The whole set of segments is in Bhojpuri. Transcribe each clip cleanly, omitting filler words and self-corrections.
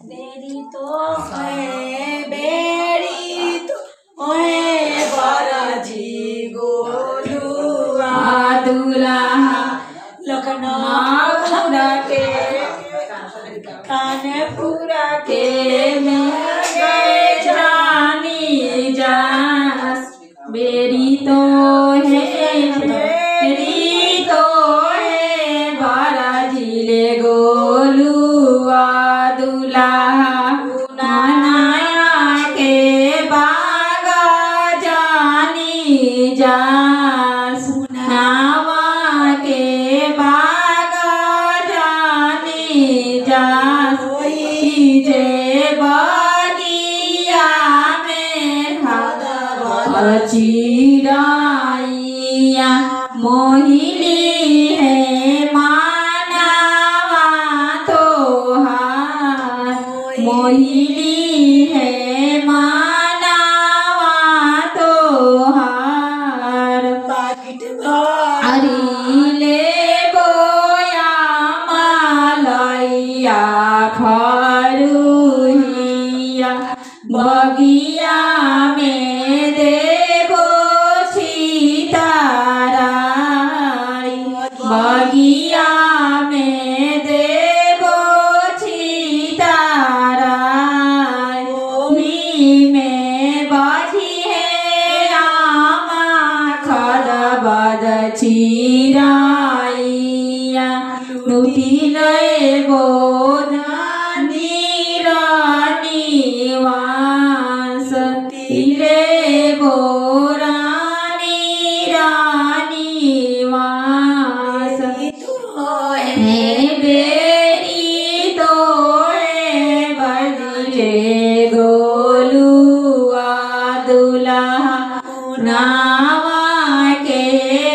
बेड़ी तो है बाराजी गोलुआ दुल्हा लखनऊ के कानपुरा के जानी जा बेड़ी तो है बाराजी ले गोलुआ दुल्हा नाया के बागा जानी जा सुनावा के बागा जानी जा जे बगिया में चिड़ैया मोहिनी है मानवा तोहार मोहिनी है मानवा तोहार पाकिट भरी ले बोया मालैया फरुहिया बगिया में देबो छिताराई बगिया में देबो छिताराई में बाजी है आमा खलबद चिराइया नुटी लेबो निवास तिले बोरानी रानी वास है बेरी तो है बदले गोलुआ दुल्हा नावा के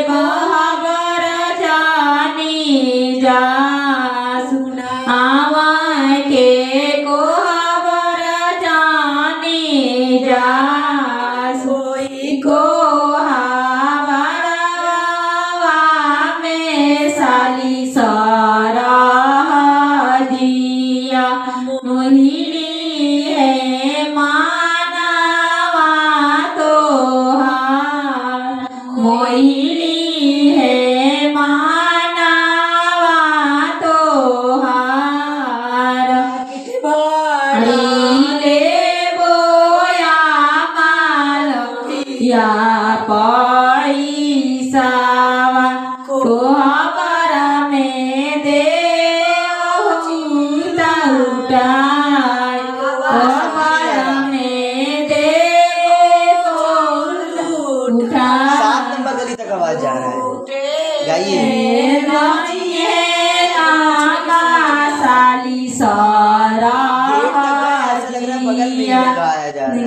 बहाबर जानी जा सुनावा के कोहबर जानी जा सोई को हबरवा में साली सारा दिया मोहिनी है मानवा तोहार मोहिनी है मानवा तोहार ले बोया मालैया पैसावा कोहबर में दे उठाई कोहबर में दे उठाई 7 नंबर गली तक आवाज जा रहा है गाइए साली सारा ऐसा लग रहा है बगल में ही गाया जा रहा है।